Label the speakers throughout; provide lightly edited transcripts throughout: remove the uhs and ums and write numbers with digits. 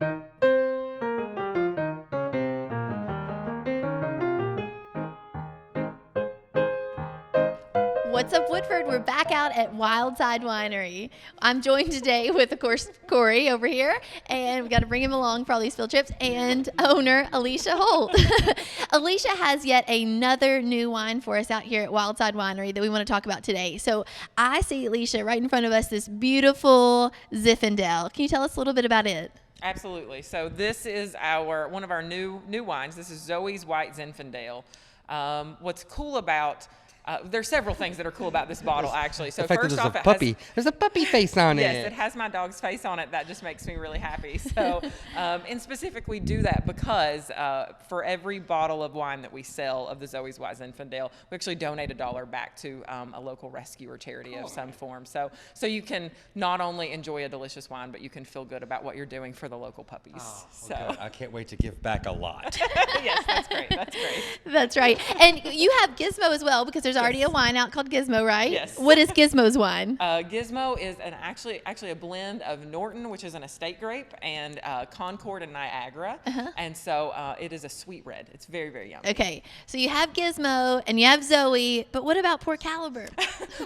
Speaker 1: What's up, Woodford? We're back out at Wildside Winery. I'm joined today with, of course, Corey over here, and we got to bring him along for all these field trips, and owner Alicia Holt. Alicia has yet another new wine for us out here at Wildside Winery that we want to talk about today. So I see, Alicia, right in front of us, this beautiful Zinfandel. Can you tell us a little bit about it?
Speaker 2: Absolutely. So this is one of our new wines. This is Zoey's White Zinfandel. What's cool about there's several things that are cool about this bottle, actually. So first off,
Speaker 3: there's a puppy face on it.
Speaker 2: Yes, it has my dog's face on it. That just makes me really happy. So, in specific, we do that because for every bottle of wine that we sell of the Zoey's White Zinfandel, we actually donate $1 back to a local rescue or charity of some form. So you can not only enjoy a delicious wine, but you can feel good about what you're doing for the local puppies.
Speaker 3: Oh,
Speaker 2: so
Speaker 3: good. I can't wait to give back a lot.
Speaker 2: Yes, that's great. That's great.
Speaker 1: That's right. And you have Gizmo as well, because there's already a wine out called Gizmo, right?
Speaker 2: Yes.
Speaker 1: What is Gizmo's wine?
Speaker 2: Gizmo is actually a blend of Norton, which is an estate grape, and Concord and Niagara. And so it is a sweet red. It's very, very yummy.
Speaker 1: Okay, so you have Gizmo and you have Zoey, but what about Port Caliber?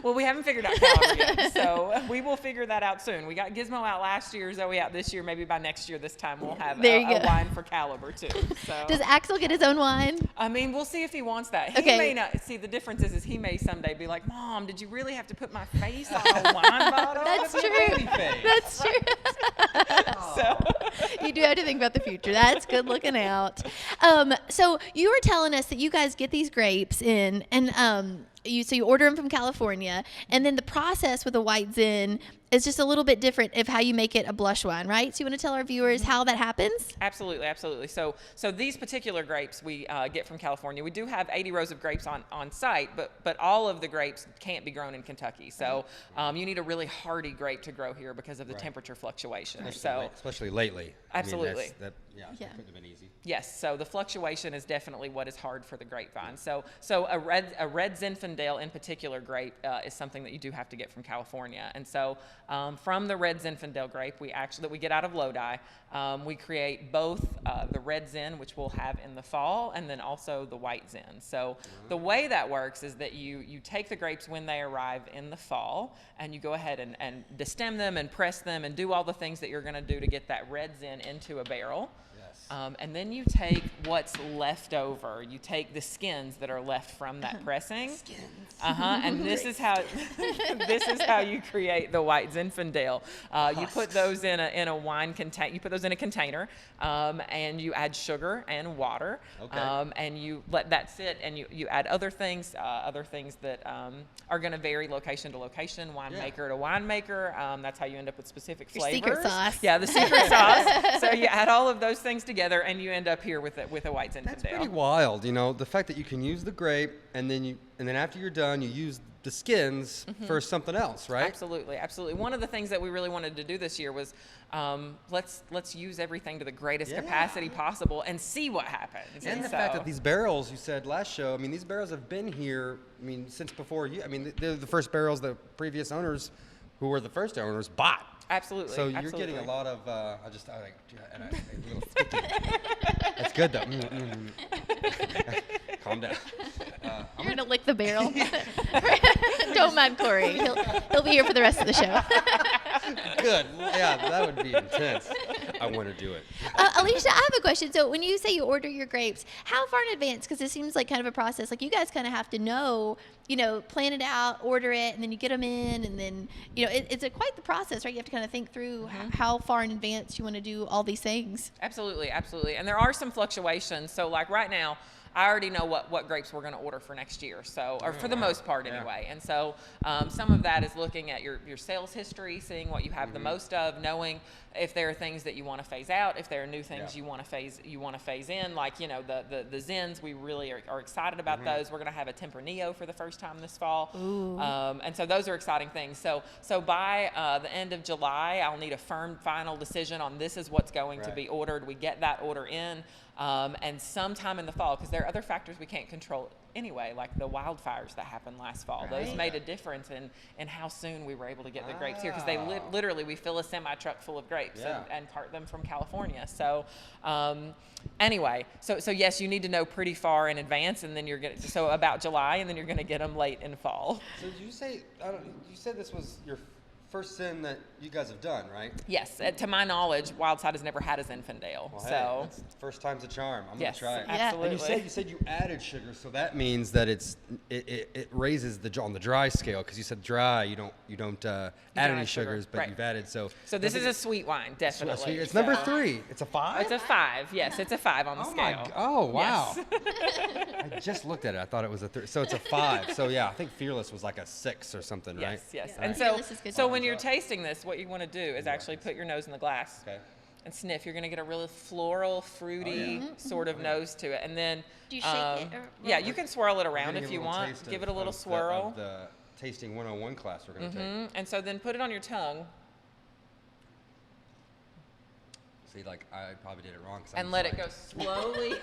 Speaker 2: Well, we haven't figured out Caliber yet, so we will figure that out soon. We got Gizmo out last year, Zoey out this year. Maybe by next year, this time we'll have a wine for Caliber too. So.
Speaker 1: Does Axel get his own wine?
Speaker 2: I mean, we'll see if he wants that. He may not. See, the difference is he may someday be like, Mom, did you really have to put my face on a wine bottle?
Speaker 1: That's true. That's true.
Speaker 2: So
Speaker 1: you do have to think about the future. That's good looking out. So you were telling us that you guys get these grapes in, and you order them from California, and then the process with a white Zin is just a little bit different of how you make it a blush wine, right? So you want to tell our viewers how that happens?
Speaker 2: Absolutely, absolutely. So these particular grapes we get from California. We do have 80 rows of grapes on site, but all of the grapes can't be grown in Kentucky. So you need a really hardy grape to grow here because of the temperature fluctuations.
Speaker 3: Especially lately.
Speaker 2: Absolutely.
Speaker 3: I mean, that couldn't have been easy.
Speaker 2: Yes, so the fluctuation is definitely what is hard for the grapevine. So a red Zinfandel in particular grape is something that you do have to get from California. And so from the red Zinfandel grape that we get out of Lodi, we create both the red Zin, which we'll have in the fall, and then also the white Zin. So the way that works is that you take the grapes when they arrive in the fall, and you go ahead and destem them and press them and do all the things that you're going to do to get that red Zin into a barrel. And then you take what's left over. You take the skins that are left from that pressing. Skins. And this is how you create the white Zinfandel. You put those in a wine container. You put those in a container, and you add sugar and water. Okay. And you let that sit, and you add other things that are going to vary location to location, winemaker to winemaker. That's how you end up with specific flavors.
Speaker 1: Secret sauce.
Speaker 2: Yeah, the secret sauce. So you add all of those things together, and you end up here with a white Zinfandel.
Speaker 3: That's pretty wild, the fact that you can use the grape, and then after you're done, you use the skins for something else, right?
Speaker 2: Absolutely, absolutely. One of the things that we really wanted to do this year was let's use everything to the greatest capacity possible and see what happens.
Speaker 3: And the fact that these barrels, you said last show, I mean, these barrels have been here, since before you. I mean, they're the first barrels the previous owners, who were the first owners, bought.
Speaker 2: Absolutely.
Speaker 3: So you're getting a lot of, a little sticky. That's good though. Calm down.
Speaker 1: You're going to lick the barrel. Don't mind Corey. He'll be here for the rest of the show.
Speaker 3: Good. Yeah, that would be intense. I want to do it.
Speaker 1: Alicia, I have a question. So when you say you order your grapes, how far in advance? Because it seems like kind of a process. Like you guys kind of have to know, plan it out, order it, and then you get them in, and then, it's quite the process, right? You have to kind of think through how far in advance you want to do all these things.
Speaker 2: Absolutely, absolutely. And there are some fluctuations. So like right now, I already know what grapes we're going to order for next year, or for the most part anyway. And so some of that is looking at your sales history, seeing what you have the most of, knowing if there are things that you want to phase out, if there are new things you want to phase in, like the Zins. We really are excited about those. We're going to have a Tempranillo for the first time this fall, and so those are exciting things. So by the end of July, I'll need a firm final decision on this is what's going to be ordered. We get that order in. and sometime in the fall, because there are other factors we can't control anyway, like the wildfires that happened last fall. Those made a difference in how soon we were able to get the grapes here, because they literally, we fill a semi-truck full of grapes and cart them from California. So anyway, so yes, you need to know pretty far in advance, and then you're going to, so about July, and then you're going to get them late in fall.
Speaker 3: So did you say, you said this was your first sin that you guys have done, right?
Speaker 2: Yes, to my knowledge, Wildside has never had a Zinfandel.
Speaker 3: Well,
Speaker 2: so
Speaker 3: hey, first time's a charm. I'm
Speaker 2: yes,
Speaker 3: gonna try it.
Speaker 2: absolutely.
Speaker 3: And you said you added sugar, so that means that it raises on the dry scale, because you said dry, you don't add any sugars, but you've added so.
Speaker 2: So this is a sweet wine, definitely.
Speaker 3: It's number 3. It's a 5.
Speaker 2: It's a 5. Yes, it's a 5 on the scale.
Speaker 3: Oh wow!
Speaker 2: Yes.
Speaker 3: I just looked at it. I thought it was a 3. So it's a 5. So yeah, I think Fearless was like a 6 or something, right?
Speaker 2: Yes.
Speaker 1: Yeah.
Speaker 2: And so when you're tasting this, what you want to do is actually put your nose in the glass and sniff. You're going to get a really floral, fruity sort of nose to it. And then,
Speaker 1: Do you shake it?
Speaker 2: Yeah, you can swirl it around if you want. Give it a little swirl.
Speaker 3: The tasting 101 class we're going to take.
Speaker 2: And so then put it on your tongue.
Speaker 3: See, like, I probably did it wrong.
Speaker 2: And let it go slowly.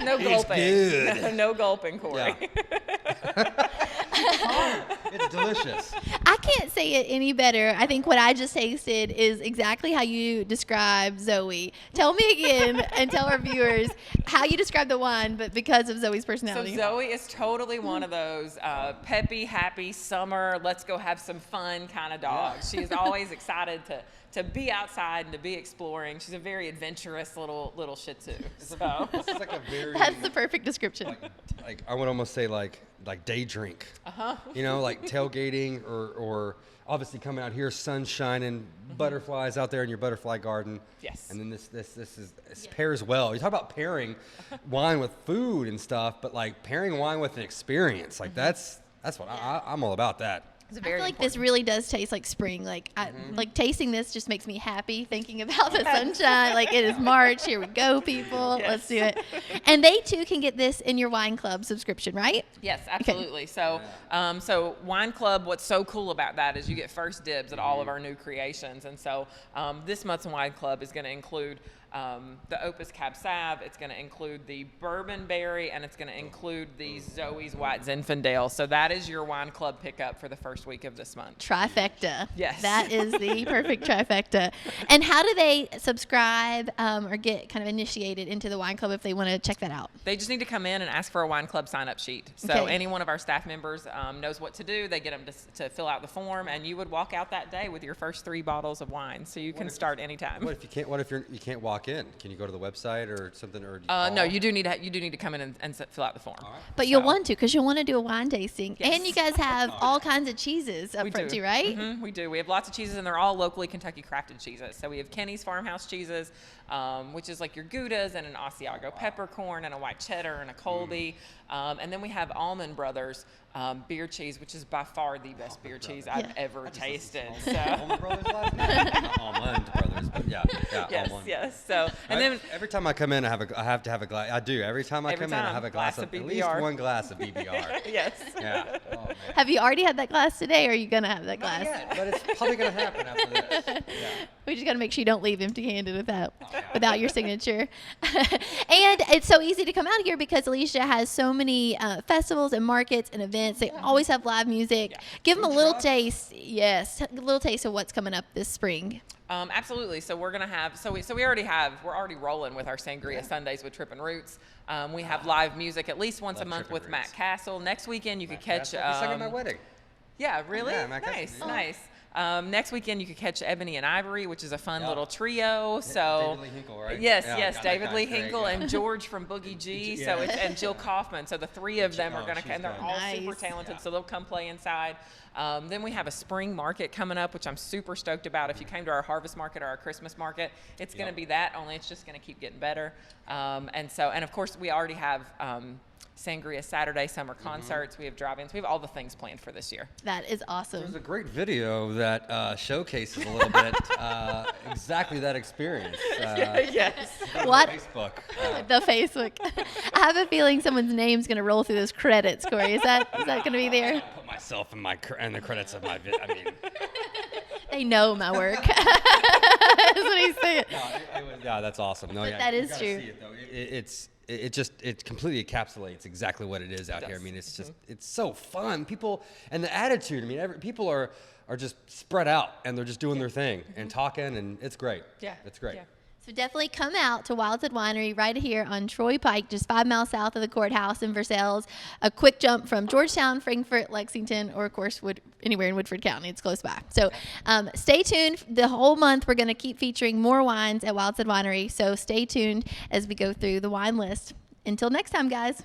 Speaker 2: No gulping.
Speaker 3: It's good.
Speaker 2: No gulping, Corey.
Speaker 3: Yeah. It's delicious.
Speaker 1: I can't say it any better. I think what I just tasted is exactly how you describe Zoey. Tell me again and tell our viewers how you describe the wine, but because of Zoey's
Speaker 2: So
Speaker 1: personality.
Speaker 2: Zoey is totally one of those peppy, happy, summer, let's go have some fun kind of dog. She is always excited to be outside and to be exploring. She's a very adventurous little Shih Tzu. So
Speaker 3: This is like a very.
Speaker 1: That's the perfect description.
Speaker 3: Like I would almost say like day drink. You know, like tailgating or obviously coming out here, sun shining, butterflies out there in your butterfly garden.
Speaker 2: Yes.
Speaker 3: And then this pairs well. You talk about pairing wine with food and stuff, but like pairing wine with an experience, like that's what I'm all about that.
Speaker 2: it's
Speaker 1: I
Speaker 2: very
Speaker 1: feel like
Speaker 2: important.
Speaker 1: this really does taste like spring. Like, like tasting this just makes me happy thinking about the sunshine. Like, it is March. Here we go, people.
Speaker 2: Yes.
Speaker 1: Let's do it. And they too can get this in your wine club subscription, right?
Speaker 2: Yes, absolutely. So, so Wine Club, what's so cool about that is you get first dibs at all of our new creations. And so this month's Wine Club is going to include the Opus Cab Sav, it's going to include the Bourbon Berry, and it's going to include the Zoey's White Zinfandel. So that is your Wine Club pickup for the first week of this month.
Speaker 1: Trifecta.
Speaker 2: Yes.
Speaker 1: That is the perfect trifecta. And how do they subscribe or get kind of initiated into the wine club if they want to check that out?
Speaker 2: They just need to come in and ask for a Wine Club sign-up sheet. So
Speaker 1: Okay.
Speaker 2: any one of our staff members knows what to do. They get them to fill out the form, and you would walk out that day with your first 3 bottles of wine. So you can start anytime.
Speaker 3: What if you can't? What if you can't walk in? Can you go to the website or something? Or do
Speaker 2: No, you do need to come in and fill out the form.
Speaker 1: But you'll want to, because you'll want to do a wine tasting.
Speaker 2: Yes.
Speaker 1: And you guys have all kinds of cheeses up
Speaker 2: We
Speaker 1: front
Speaker 2: do.
Speaker 1: too, right?
Speaker 2: We do. We have lots of cheeses, and they're all locally Kentucky crafted cheeses. So we have Kenny's Farmhouse cheeses, which is like your Goudas and an Asiago peppercorn and a white cheddar and a Colby. And then we have Almond Brothers beer cheese, which is by far the best beer cheese I've ever tasted. So.
Speaker 3: Almond Brothers last night? Not Almond Brothers, but yeah,
Speaker 2: Yes,
Speaker 3: Almond.
Speaker 2: yes. So, and then
Speaker 3: every time I come in, I have to have a glass. I do. Every time I
Speaker 2: Every
Speaker 3: come in, I
Speaker 2: time.
Speaker 3: have a glass of
Speaker 2: Glass
Speaker 3: at
Speaker 2: of
Speaker 3: least
Speaker 2: BBR.
Speaker 3: one glass of BBR.
Speaker 2: yes.
Speaker 3: Yeah. Oh, man.
Speaker 1: Have you already had that glass today, or are you going to have that glass?
Speaker 3: Not yet, but it's probably gonna happen after this. Yeah.
Speaker 1: We just got to make sure you don't leave empty-handed without your signature. And it's so easy to come out here because Alicia has so many festivals and markets and events. They always have live music. Give them a little taste. Yes, a little taste of what's coming up this spring.
Speaker 2: Absolutely. So we're gonna have. We're already rolling with our Sangria Sundays with Trippin' Roots. We have live music at least once a month
Speaker 3: Trippin'
Speaker 2: with
Speaker 3: Roots.
Speaker 2: Matt Castle. Next weekend you could catch.
Speaker 3: He sang at my wedding.
Speaker 2: Yeah, really?
Speaker 3: Yeah, Matt
Speaker 2: nice,
Speaker 3: Castle, yeah.
Speaker 2: nice. Next weekend you could catch Ebony and Ivory, which is a fun little trio. So
Speaker 3: David Lee Hinkle, right?
Speaker 2: yes,
Speaker 3: Yeah,
Speaker 2: yes,
Speaker 3: God, that
Speaker 2: David Lee
Speaker 3: guy's great,
Speaker 2: Hinkle
Speaker 3: yeah.
Speaker 2: and George from Boogie G.
Speaker 3: Yeah.
Speaker 2: So it's and Jill Kaufman. So the 3 of them are gonna,
Speaker 3: she's
Speaker 2: and they're
Speaker 3: great.
Speaker 2: all super
Speaker 1: Nice.
Speaker 2: talented. So they'll come play inside. Then we have a spring market coming up, which I'm super stoked about. If you came to our harvest market or our Christmas market, it's gonna be that. Only it's just gonna keep getting better. And of course we already have. Sangria Saturday summer concerts. We have drive-ins. We have all the things planned for this year.
Speaker 1: That is
Speaker 3: There's
Speaker 1: awesome.
Speaker 3: a great video that showcases a little bit exactly that experience.
Speaker 2: Yes.
Speaker 1: What?
Speaker 3: Facebook.
Speaker 1: The Facebook. I have a feeling someone's name's going to roll through those credits, Corey. Is that going to be there?
Speaker 3: Put myself in in the credits of my video. I mean,
Speaker 1: They know my work. That's what he's saying.
Speaker 3: Yeah, that's awesome. No,
Speaker 1: But
Speaker 3: yeah,
Speaker 1: that
Speaker 3: you
Speaker 1: is
Speaker 3: gotta
Speaker 1: true.
Speaker 3: see it, though. It completely encapsulates exactly what it is out here. I
Speaker 2: does.
Speaker 3: mean, it's just it's so fun. People and the attitude. I mean, people are just spread out and they're just doing their thing and talking, and it's great.
Speaker 2: Yeah.
Speaker 3: It's great.
Speaker 2: Yeah.
Speaker 1: So definitely come out to Wildwood Winery right here on Troy Pike, just 5 miles south of the courthouse in Versailles. A quick jump from Georgetown, Frankfort, Lexington, or of course anywhere in Woodford County. It's close by. So stay tuned. The whole month we're going to keep featuring more wines at Wildwood Winery. So stay tuned as we go through the wine list. Until next time, guys.